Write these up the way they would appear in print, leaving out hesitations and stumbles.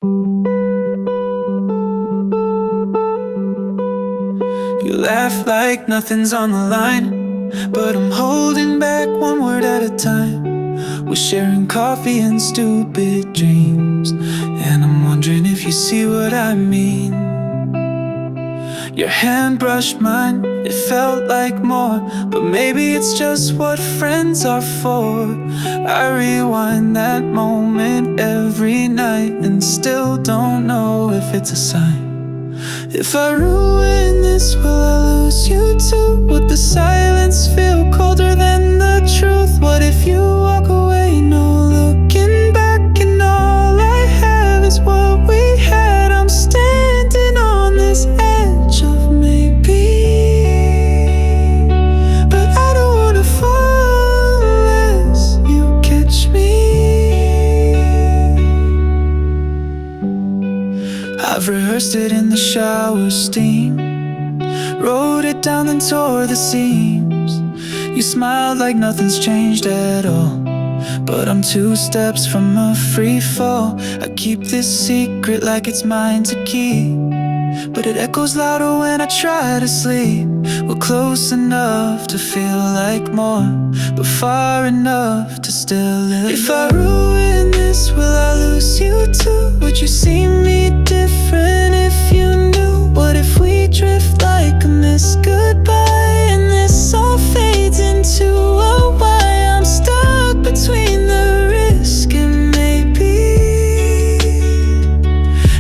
You laugh like nothing's on the line, but I'm holding back one word at a time. We're sharing coffee and stupid dreams, and I'm wondering if you see what I mean. Your hand brushed mine, it felt like more, but maybe it's just what friends are for. I rewind that moment every night and still don't know if it's a sign. If I ruin this, will I lose you too? Would the silence feel colder than the truth? What if you walk away, no looking back, and all I have is what we had? I'm standing on this edge of maybe, but I don't wanna fall unless you catch me. I've rehearsed it in the shower steam, wrote it down and tore the seams. You smiled like nothing's changed at all, but I'm 2 steps from a free fall. I keep this secret like it's mine to keep, but it echoes louder when I try to sleep. We're close enough to feel like more, but far enough to still live. If I ruin this, will I lose you too? Would you see me different if you knew? What if we drift like a missed goodbye, and this all fades into a why? I'm stuck between the risk and maybe,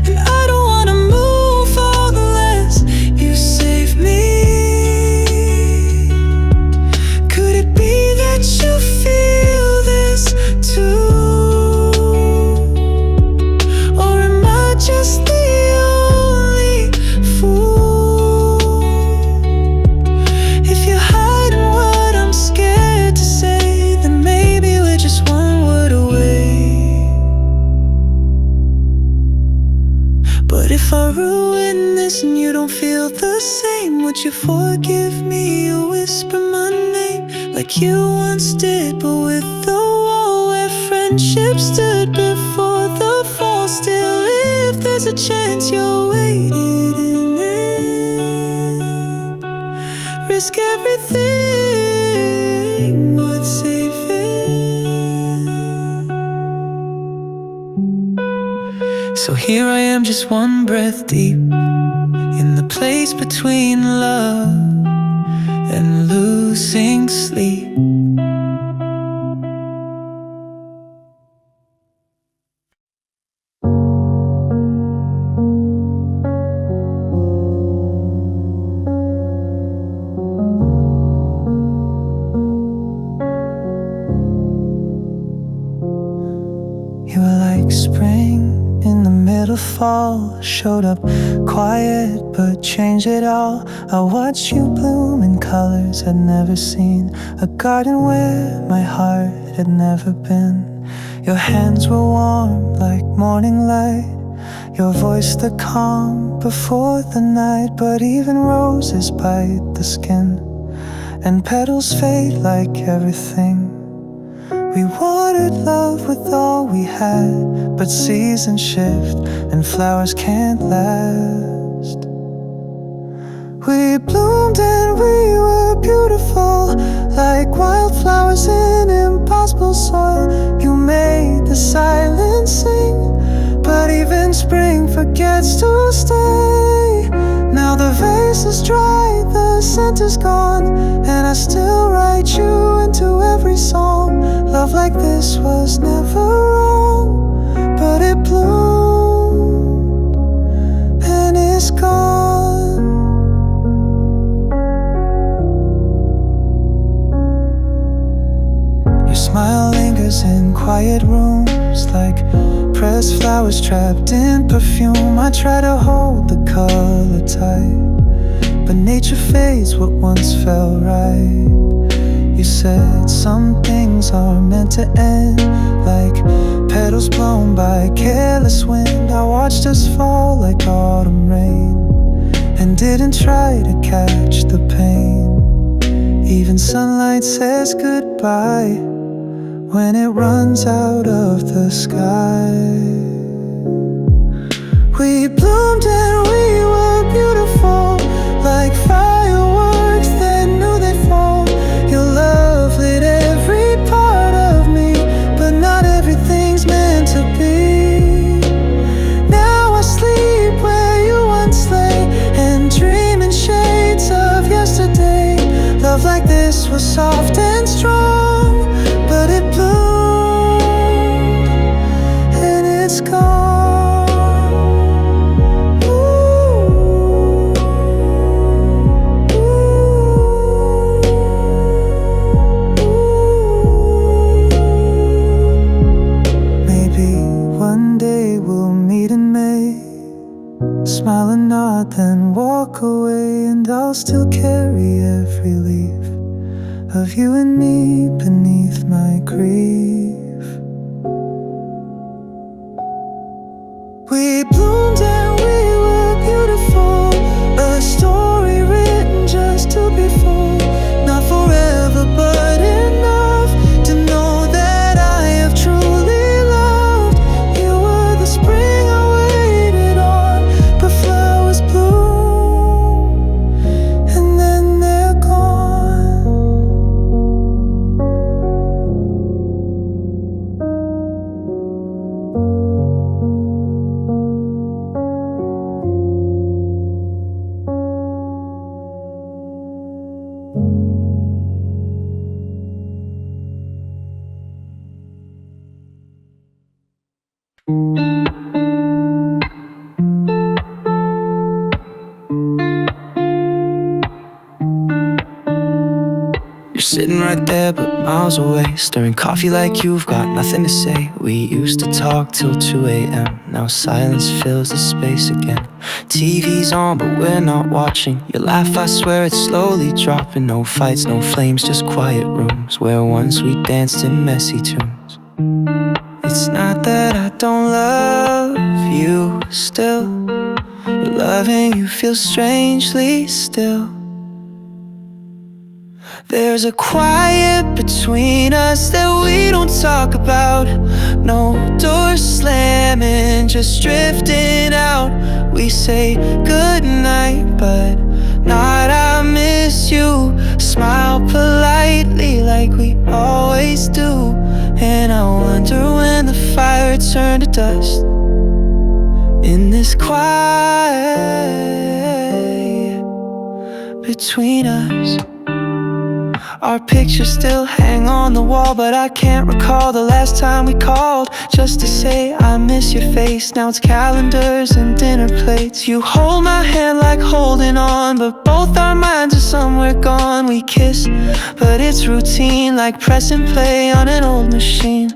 and I don't wanna move unless you save me. Could it be that you feel this too? Or am I just the only fool? If you're hiding what I'm scared to say, then maybe we're just one word away. But if I ruin this and you don't feel the same, would you forgive me or whisper my name like you once did, but with the wall where friendship stood before the fall? Still, if there's a chance you're waiting in it, risk everything, would save it. So here I am, just one breath deep, in the place between love and losing sleep. You were like spring in the middle fall, showed up quiet but changed it all. I watched you bloom in colors I'd never seen, a garden where my heart had never been. Your hands were warm like morning light, your voice the calm before the night. But even roses bite the skin, and petals fade like everything. We watered love with all we had, but seasons shift and flowers can't last. We bloomed and we were beautiful, like wildflowers in impossible soil. You made the silence sing, but even spring forgets to stay. Now the vase is dry, the scent is gone, and I still write you into every song. Love like this was never wrong, but it bloomed and it's gone. Your smile lingers in quiet rooms, like pressed flowers trapped in perfume. I try to hold the color tight, but nature fades what once felt right. You said some things are meant to end, like petals blown by a careless wind. I watched us fall like autumn rain, and didn't try to catch the pain. Even sunlight says goodbye when it runs out of the sky. smile and nod, then walk away. And I'll still carry every leaf of you and me beneath my grief. We bloomed and we were beautiful, a story written just to be full. Not forever, but enough to know that I have truly loved. You were the spring I waited on, but flowers bloom and then they're gone. You're sitting right there but miles away, stirring coffee like you've got nothing to say. We used to talk till 2 a.m. Now silence fills the space again. TV's on but we're not watching. Your laugh, I swear it's slowly dropping. No fights, no flames, just quiet rooms where once we danced in messy tunes. It's not that I don't love you still, but loving you feels strangely still. There's a quiet between us that we don't talk about. No doors slamming, just drifting out. We say goodnight, but not I miss you. Smile politely like we always do. And I wonder when the fire turned to dust in this quiet between us. Our pictures still hang on the wall, but I can't recall the last time we called just to say I miss your face. Now it's calendars and dinner plates. You hold my hand like holding on, but both our minds are somewhere gone. We kiss, but it's routine, like pressing play on an old machine.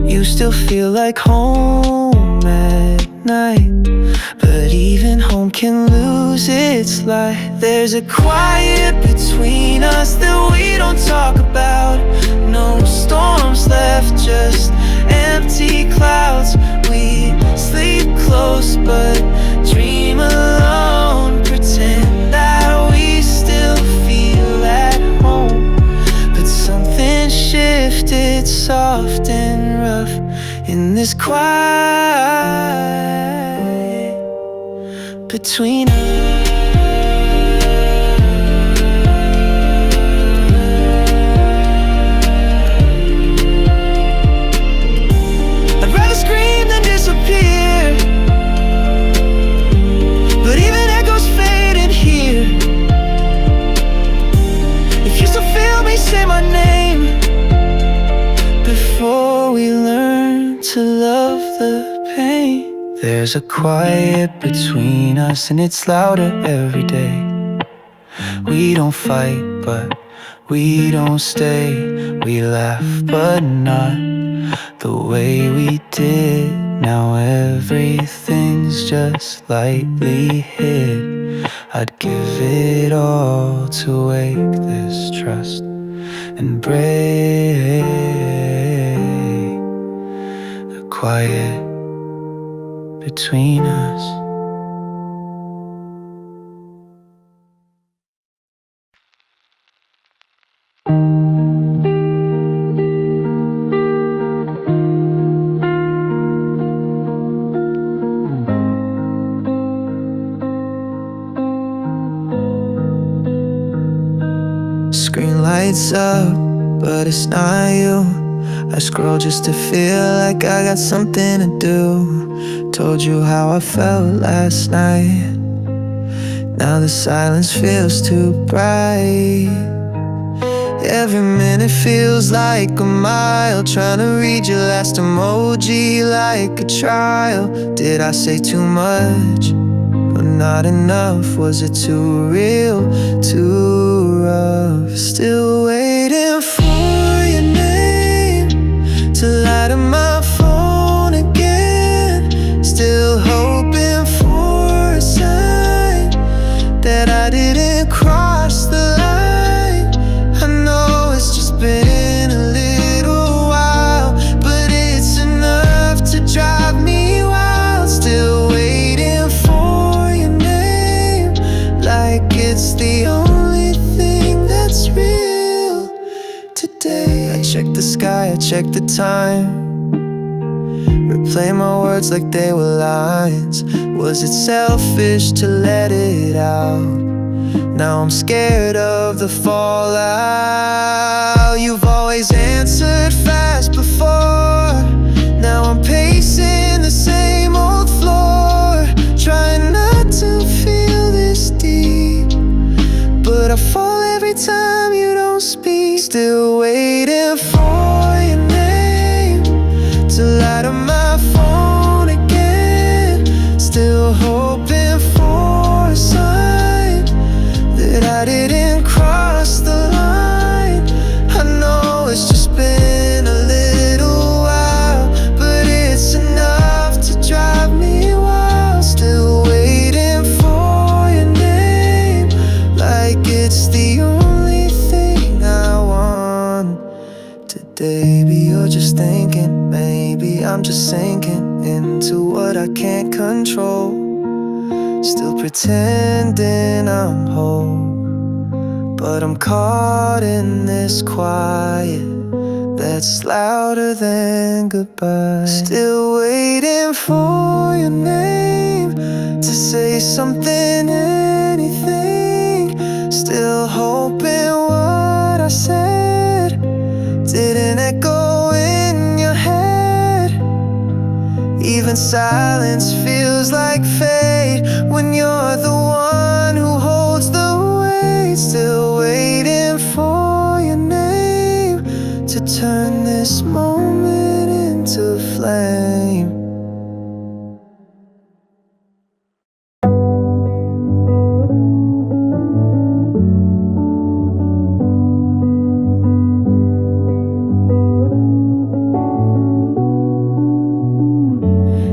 You still feel like home at night, but even home can lose its light. There's a quiet between us that we don't talk about. No storms left, just empty clouds. We sleep close but dream alone. Pretend that we still feel at home, but something shifted soft and rough in this quiet between us. I'd rather scream than disappear, but even echoes fade in here. If you still feel me, say my name before we learn to love the pain. There's a quiet between us and it's louder every day. We don't fight but we don't stay. We laugh but not the way we did. Now everything's just lightly hid. I'd give it all to wake this trust and break the quiet between us. Screen lights up, but it's not you. I scroll just to feel like I got something to do. Told you how I felt last night. Now the silence feels too bright. Every minute feels like a mile, trying to read your last emoji like a trial. Did I say too much or not enough? Was it too real, too rough? Still waiting for your name to light up my phone again. Still hoping for check the sky, I check the time. Replay my words like they were lines. Was it selfish to let it out? Now I'm scared of the fallout. You've always answered fast before. Now I'm pacing the same old floor, trying not to feel this deep, but I fall every time you don't speak. Still waiting for your name to light up my phone again. Still hoping for a sign that I didn't cross the line. I know it's just been a little while, but it's enough to drive me wild. Still waiting for your name, like it's the only thing I want today. But you're just thinking, maybe I'm just sinking into what I can't control. Still pretending I'm whole, but I'm caught in this quiet that's louder than goodbye. Still waiting for your name to say something, anything. Still hoping what I said didn't echo in your head. Even silence feels like fate when you're the one who holds the weight. Still waiting for your name to turn this moment into flame.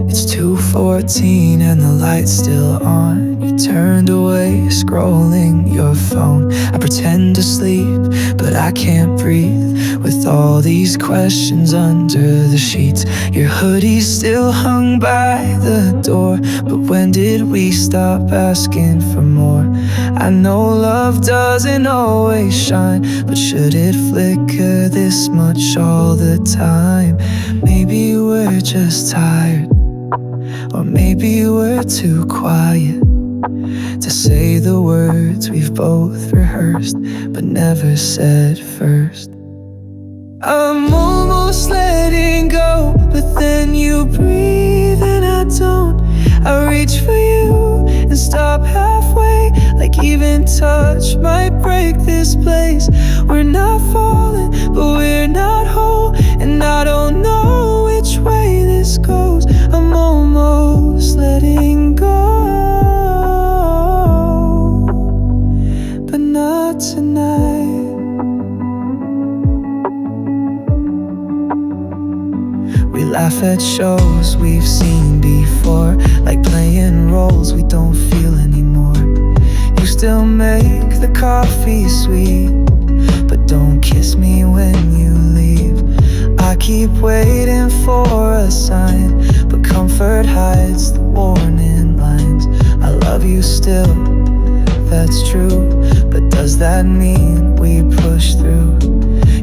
It's 2:14 and the light's still on. You turned away, scrolling your phone. I pretend to sleep, but I can't breathe with all these questions under the sheets. Your hoodie's still hung by the door, but when did we stop asking for more? I know love doesn't always shine, but should it flicker this much all the time? Maybe we're just tired, or maybe we're too quiet to say the words we've both rehearsed but never said first. I'm almost letting go, but then you breathe and I don't. I reach for you and stop halfway, like even touch might break this place. We're not falling, but we're not whole, and I don't know which way this goes. I'm almost letting go, but not tonight. We laugh at shows we've seen before, like playing roles we don't feel anymore. You still make the coffee sweet, but don't kiss me when you leave. I keep waiting for a sign, but comfort hides the warning lines. I love you still, that's true, but does that mean we push through?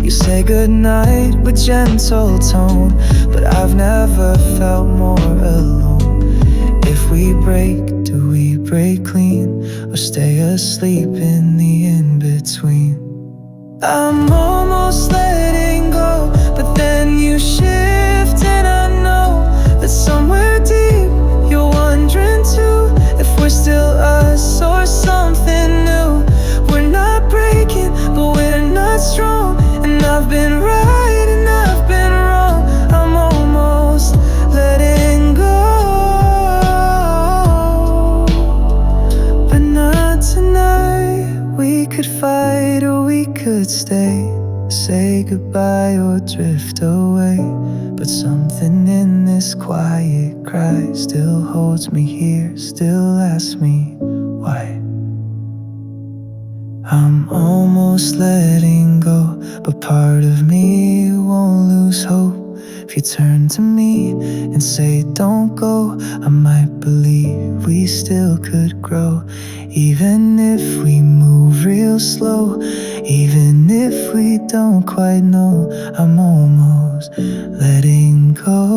You say goodnight with gentle tone, but I've never felt more alone. If we break, do we break clean, or stay asleep in the in-between? I'm almost letting go, but then you shift, and I know that somewhere deep you're wondering too, if we're still us or something new. We're not breaking, but we're not strong, and I've been right and I've been wrong. I'm almost letting go, but not tonight. We could fight or we could stay, say goodbye or drift away, but something in this quiet cry still holds me here, still asks me why. I'm almost letting go, but part of me won't lose hope. If you turn to me and say don't go, I might believe we still could grow. Even if we move real slow, even if we don't quite know, I'm almost letting go.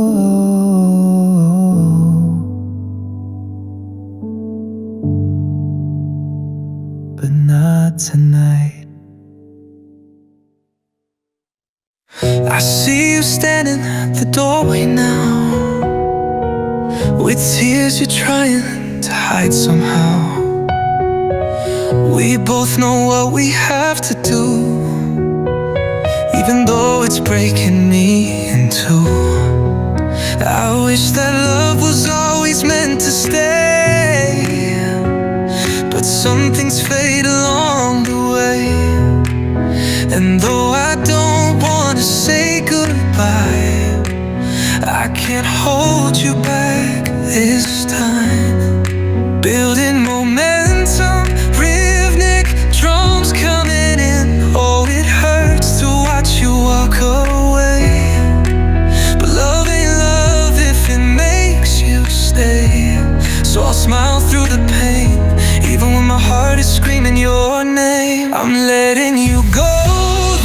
But not tonight. I see you standing at the doorway now, with tears you're trying to hide somehow. We both know what we have to do, even though it's breaking me in two. I wish that love was always meant to stay, but some things fade along the way. And though I don't want to say goodbye, I can't hold you back this time. Building momentum, rhythmic drums coming in. Oh, it hurts to watch you walk away, but love ain't love if it makes you stay. So I'll smile through the pain, even when my heart is screaming your name. I'm letting you go,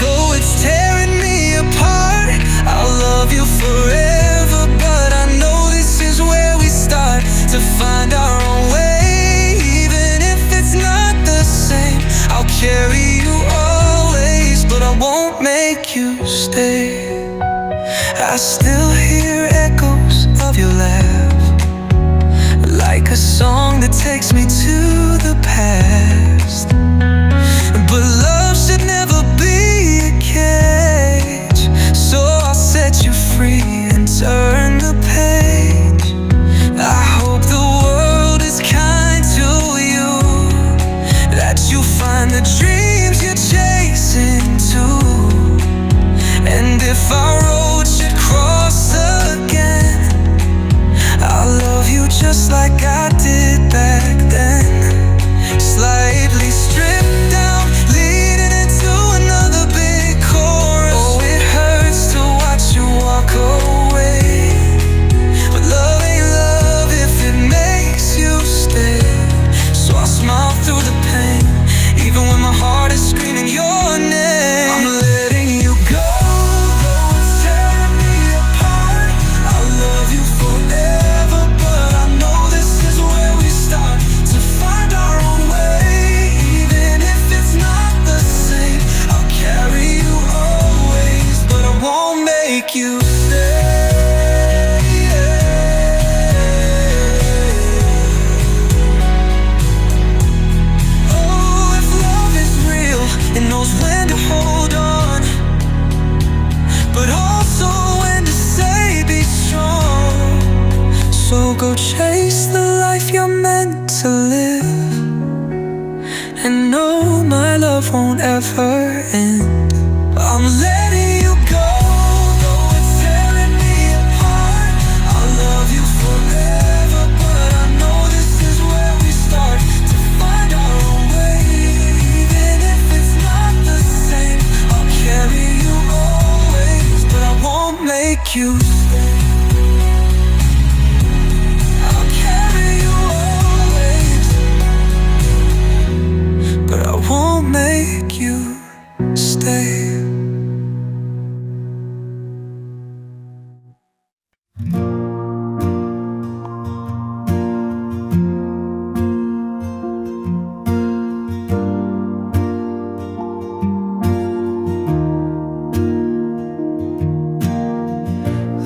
though it's tearing me apart. I'll love you forever, but I know this is where we start to find our own way. Even if it's not the same, I'll carry you always, but I won't make you stay. I still hear echoes of your laugh, like a song that takes me to the past. But love should never be a cage, so I'll set you free and turn the page. I hope the world is kind to you, that you find the dreams you're chasing too. And if our roads should cross again, I'll love you just like I did back then. Slightly stripped down, leading into another big chorus. Oh, it hurts to watch you walk away, but love ain't love if it makes you stay. So I'll smile through the pain, even when my heart is screaming your name. I'm letting you go, though it's tearing me apart. I'll love you forever, but I know this is where we start to find our own way. Even if it's not the same, I'll carry you always, but I won't make you stay. Oh, if love is real, it knows when to hold on, but also when to say be strong. So go chase the life you're meant to live, and know my love won't ever end. I'm letting you go, though it's tearing me apart. I'll love you forever, but I know this is where we start to find our own way. Even if it's not the same, I'll carry you always, but I won't make you stay. I'll carry you always, but I won't make you stay.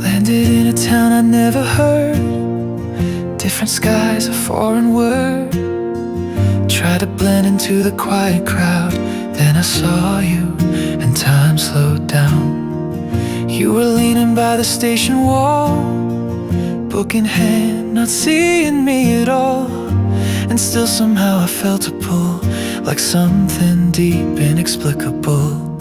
Landed in a town I'd never heard, different skies, a foreign word. Tried to blend into the quiet crowd, then I saw you and time slowed down. You were leaning by the station wall, book in hand, not seeing me at all. And still somehow I felt a pull, like something deep, inexplicable.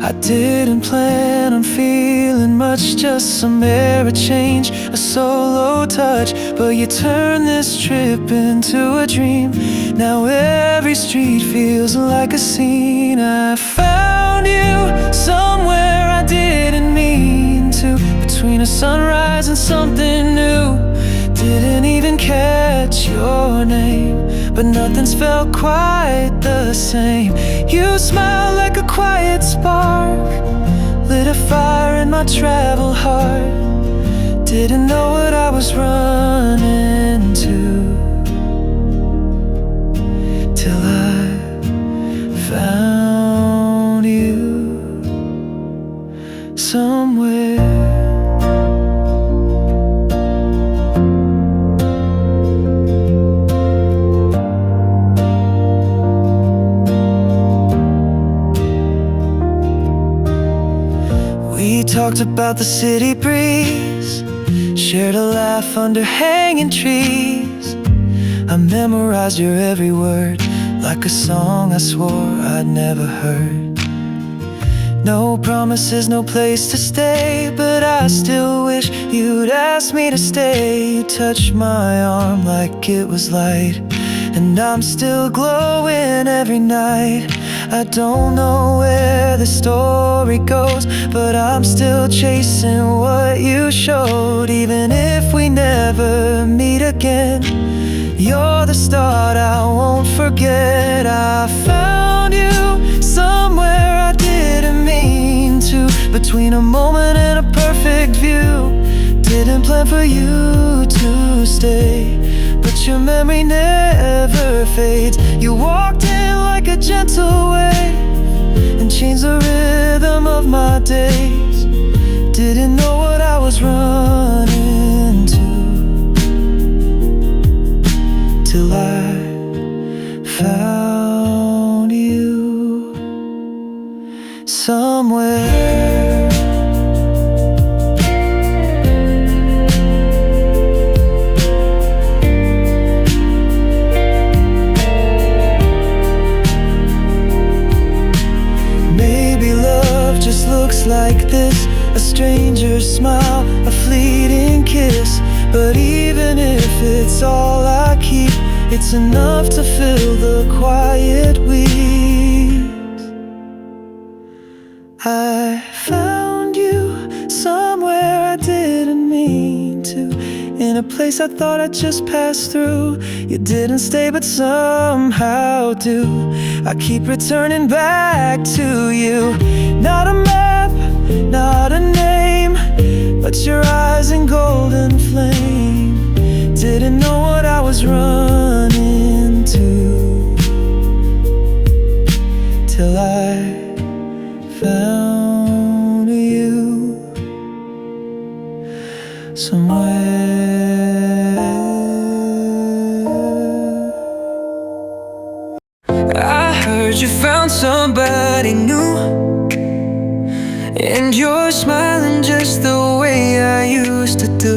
I didn't plan on feeling much, just some air, a change, a solo touch. But you turned this trip into a dream. Now every street feels like a scene. I found you somewhere I didn't mean to, between a sunrise and something new. Didn't even catch your name, but nothing's felt quite the same. You smile like a quiet spark, lit a fire in my travel heart. Didn't know what I was running to, till I found you somewhere. We talked about the city breeze, shared a laugh under hanging trees. I memorized your every word, like a song I swore I'd never heard. No promises, no place to stay, but I still wish you'd ask me to stay. You touched my arm like it was light, and I'm still glowing every night. I don't know where the story goes, but I'm still chasing what you showed. Even if we never meet again, you're the start I won't forget. I found you somewhere I didn't mean to, between a moment and a perfect view. Didn't plan for you to stay, but your memory never fades. You walked in like a gentle wave and changed the rhythm of my days. Didn't know what I was running to, till I found you somewhere. Looks like this, a stranger's smile, a fleeting kiss. But even if it's all I keep, it's enough to fill the quiet weeks. I found you somewhere I didn't mean to, in a place I thought I'd just pass through. You didn't stay but somehow do. I keep returning back to you. Not a map, not a name, but your eyes in golden flame. Didn't know what I was running to, till I found you somewhere. I heard you found somebody new, and you're smiling just the way I used to do.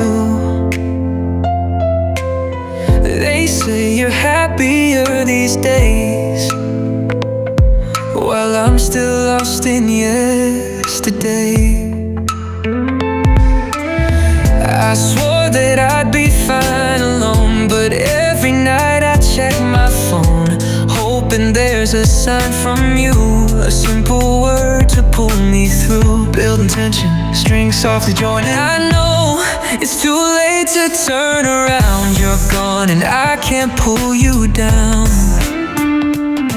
They say you're happier these days, while I'm still lost in yesterday. I swore that I'd be fine alone, but every night I check my phone, hoping there's a sign from you, a simple word to pull me through. Building tension, strings softly joining. I know it's too late to turn around. You're gone and I can't pull you down.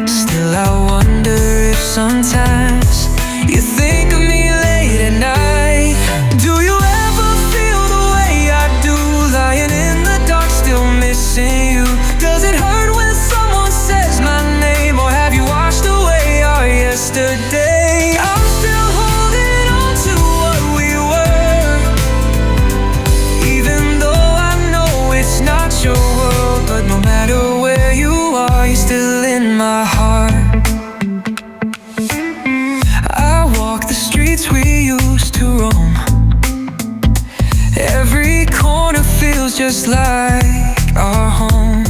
Still I wonder if sometimes you think of me late at night. Do you ever feel the way I do, lying in the dark still missing you? Does it hurt when someone says my name, or have you washed away our yesterday? I'm still holding on to what we were, even though I know it's not your world. But no matter where you are, you're still in my heart. I walk the streets we used to roam, every corner feels just like our home.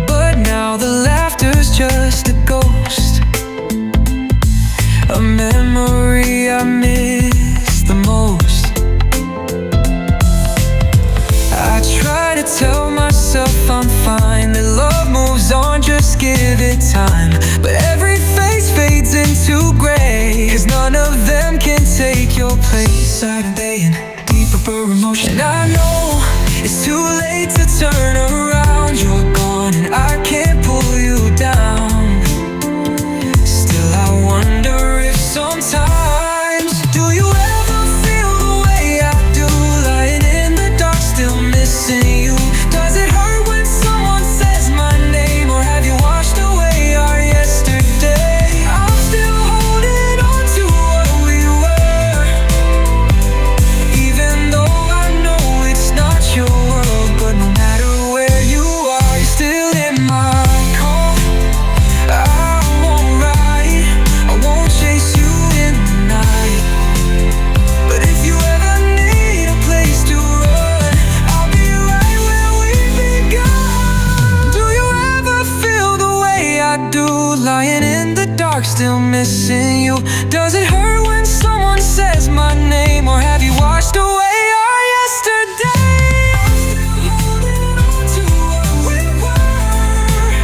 But now the laughter's just a ghost, a memory I miss the most. I try to tell myself I'm fine, that love moves on, just give it time. But every face fades into gray, 'cause none of them can take your place. Night and day in deeper emotion. I know it's too late to turn around. still missing you. Does it hurt when someone says my name, or have you washed away our yesterday? I'm still holding on to what we were,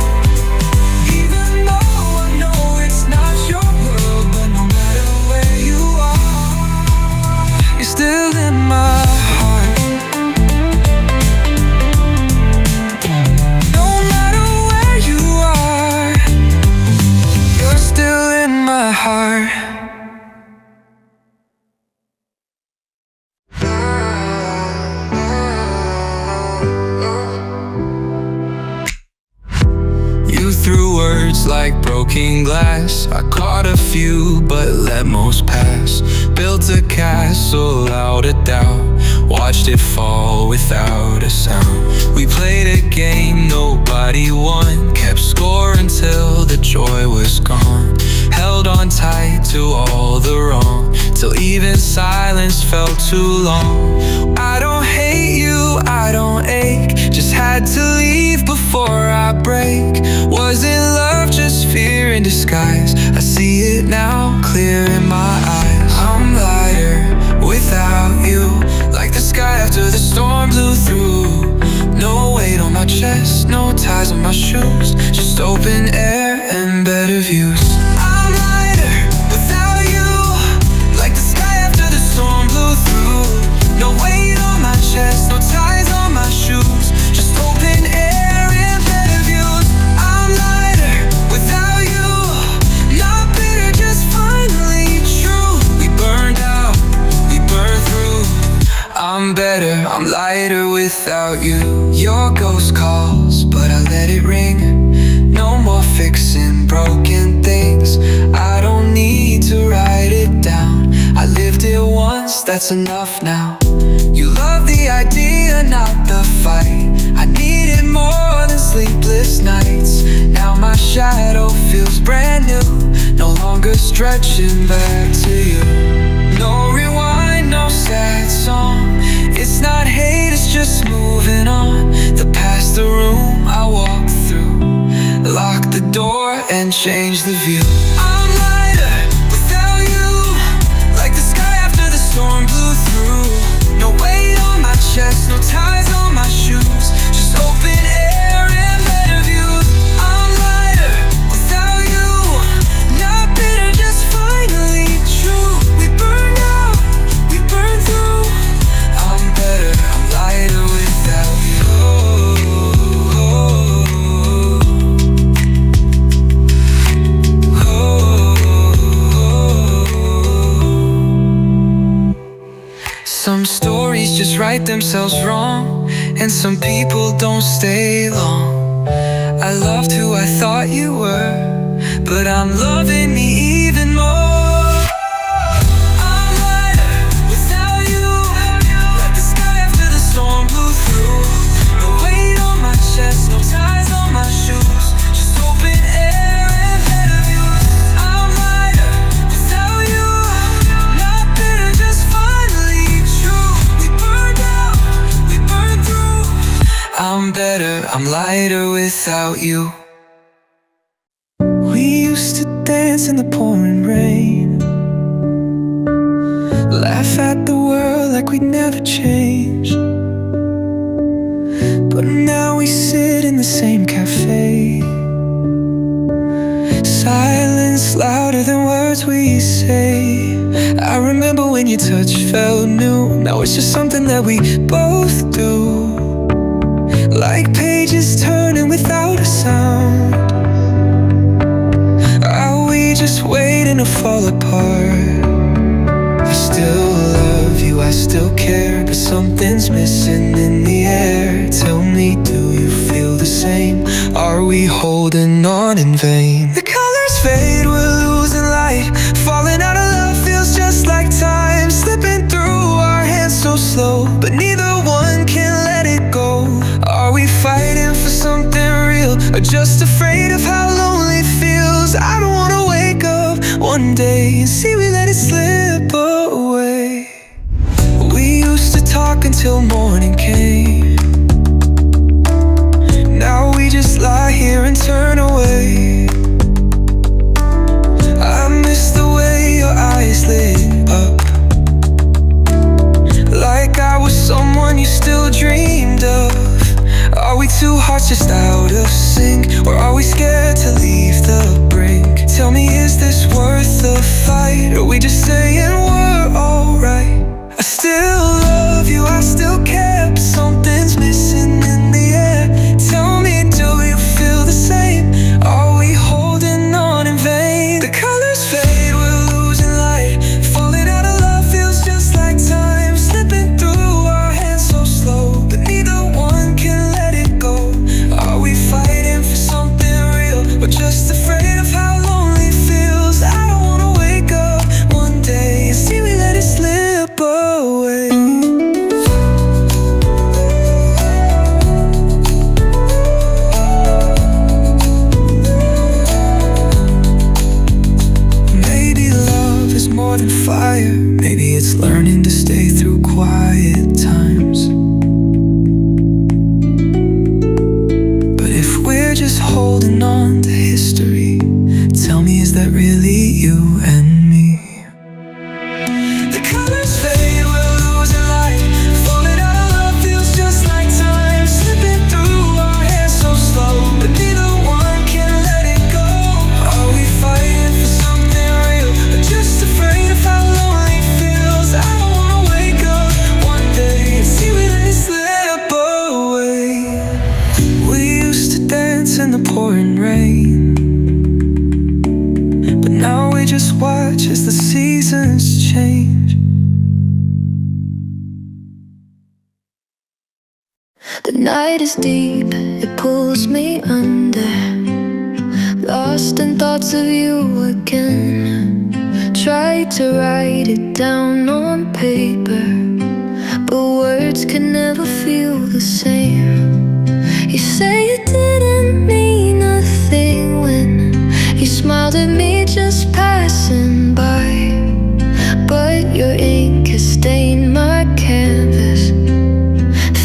even though I know it's not your world. But no matter where you are, you're still in my heart. No matter where you are, you're still in my heart. You threw words like broken glass. I caught a few but let most pass. Built a castle out of doubt, watched it fall without a sound. We played a game nobody won, kept score until the joy was gone. Held on tight to all the wrong, till even silence felt too long. I don't hate you, I don't ache, just had to leave before I break. Wasn't love just fear in disguise? I see it now, clear in my eyes. I'm lighter without you, like the sky after the storm blew through. No weight on my chest, no ties on my shoes, just open air and better views. I'm lighter without you, like the sky after the storm blew through. No weight on my chest, no ties on my shoes, just open air and better views. I'm lighter without you, not bitter, just finally true. We burned out, we burned through. I'm better, I'm lighter without you. Your ghost calls, but I let it ring. No more fixing broken things, I don't need to write it down. I lived it once, that's enough now. You love the idea, not the fight. I needed more than sleepless nights. Now my shadow feels brand new, no longer stretching back to you. No rewind, no sad song, it's not hate, it's just moving on. The past, the room I walk through, lock the door and change the view. I'm lighter without you, like the sky after the storm blew through. No weight on my chest, no ties on my shoes, just open air and better views. I'm lighter without you, not bitter, just finally true. We burned out, we burned through. I'm better, I'm lighter without you. Some stories just write themselves wrong, and some people don't stay long. I loved who I thought you were, but I'm loving me even more. I'm lighter without you, like the sky after the storm blew through. No weight on my chest, no ties on my shoes, just open air and better views. I'm lighter without you, not bitter, just finally true. We burned out, we burned through. I'm better, I'm lighter without you. We used to dance in the pouring rain, laugh at the world like we'd never change. But now we sit in the same cafe, silence louder than words we say. I remember when your touch felt new, now it's just something that we both do, like pages turning without a sound. Are we just waiting to fall apart? I still love you, I still care, but something's missing in the air. Tell me, do you feel the same? Are we holding on in vain? The colors fade, we're losing light, falling out of love feels just like time slipping through our hands so slow, but neither one can let it go. Are we fighting for something real, or just afraid of how lonely it feels? I don't wanna wake up one day and see we let it slip away. We used to talk until morning came, now we just lie here and turn away. holding on to history. Tell me, is that really you and me? The colors fade, we're losing light. Falling out of love feels just like time slipping through our hands so slow, but neither one can let it go. Are we fighting for something real, or just afraid of how lonely it feels? I don't wanna wake up one day and see we let it slip away. We used to dance in the pouring rain, but now we just watch as the seasons change. The night is deep, it pulls me under, lost in thoughts of you again. Tried to write it down on paper, but words can never feel the same. You say it didn't mean a thing when you smiled at me just passing by, but your ink has stained my canvas,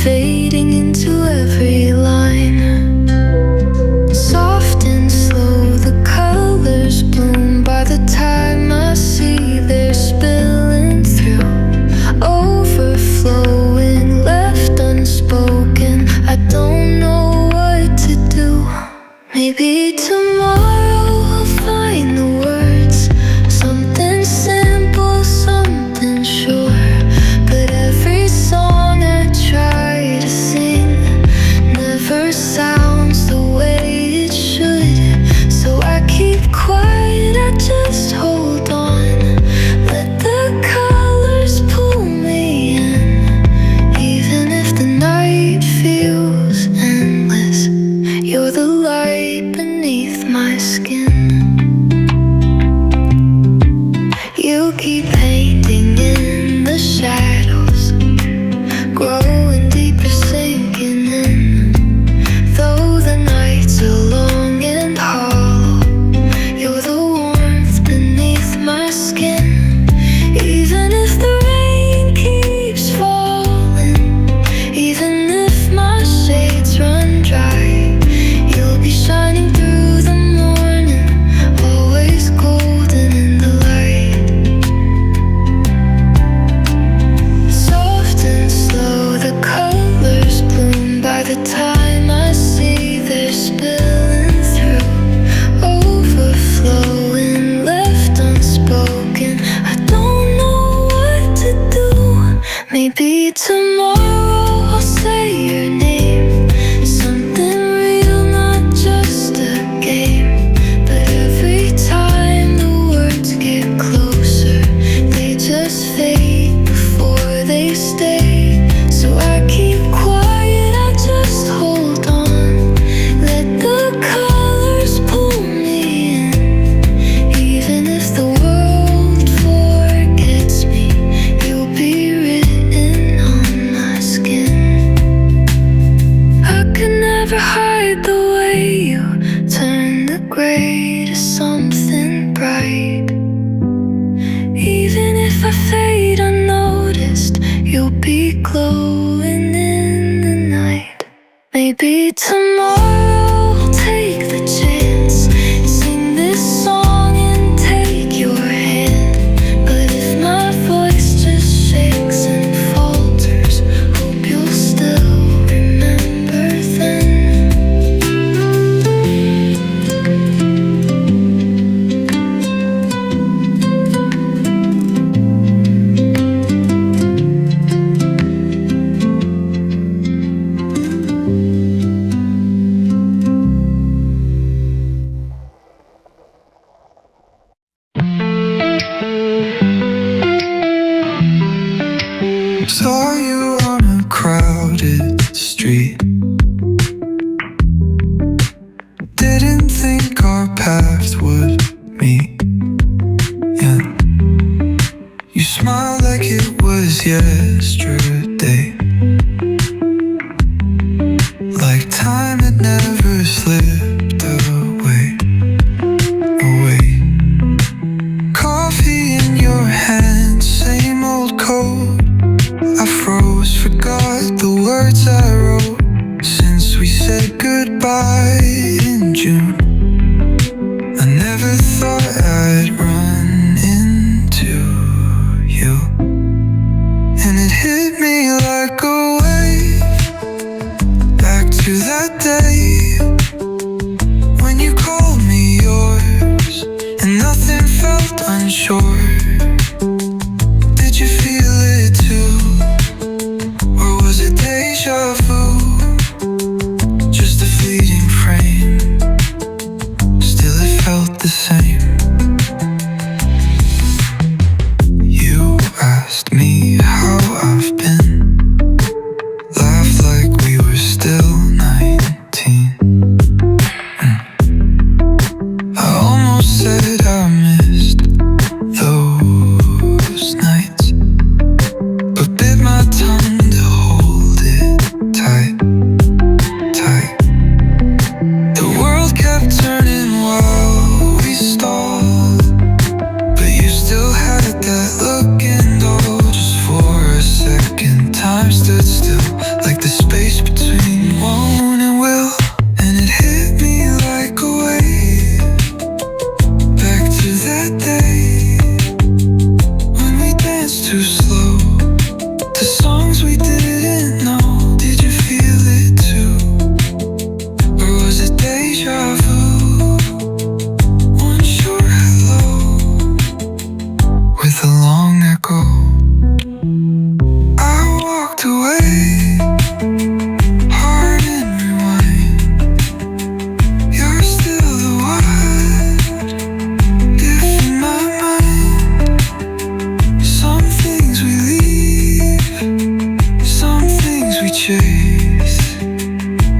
fading into every line. Soft and slow, the colors bloom. By the time I see they're spilling through, overflowing, left unspoken. I don't know what to do. Maybe tomorrow I'll find the words, something simple, something sure. But every song I try to sing never sounds the way it should. So I keep quiet, I just hold on, let the colors pull me in. Even if the night feels endless, you're the light beneath my skin. You keep painting in the shadows, growing deeper, sinking in. Though the nights are long and hollow, you're the warmth beneath my skin. Even if the rain keeps falling, even if my shades run dry, you'll be shining through the morning, always golden in the light. Soft and slow, the colors bloom. By the time I see they're spilling through, overflowing, left unspoken. I don't know what to do. Maybe tomorrow I'll say your name, something real, not just a game. But every time the words get closer, they just fade before they stay. So I keep quiet, I just hold on, let the colors pull me in. Even if the world forgets me, you'll be written on my skin. I could never hide the way you turn the gray to something bright. Even if I fade unnoticed, you'll be glowing in the night. Maybe tomorrow I'll take the chance, sing this song and take your hand. But if my voice just shakes and falters, hope you'll still remember then. Saw you on a crowded street, didn't think our paths would meet. Yeah, you smiled like it was yesterday, like time had never slipped away. Coffee in your hand, same old code. I froze, forgot the words I wrote since we said goodbye in June. deja vu, just a fleeting frame. Still it felt the same. You asked me how I've been, laughed like we were still 19. I almost said I missed those nights, but bit my tongue to hold it tight, tight. The world kept turning while we stalled, but you still had that look, and all just for a second time stood still, like the space between won't and will. And it hit me like a wave, back to that day when we danced too slow to songs we didn't know. Did you feel it too, or was it deja vu? One short hello with a long echo. I walked away, heart in rewind. You're still the one, if in my mind. Some things we leave, some things we chase,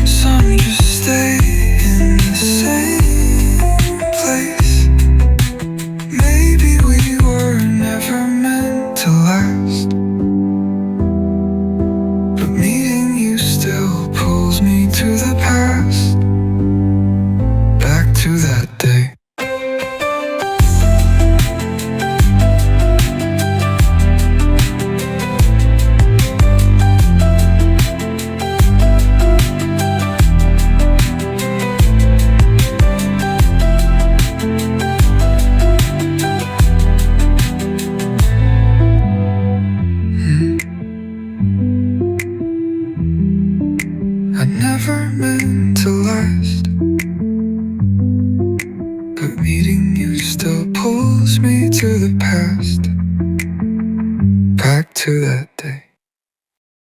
some just stay in the same place. Maybe we were never meant to last, but meeting you still pulls me to the past, back to that day. I never meant to last, but meeting you still pulls me to the past.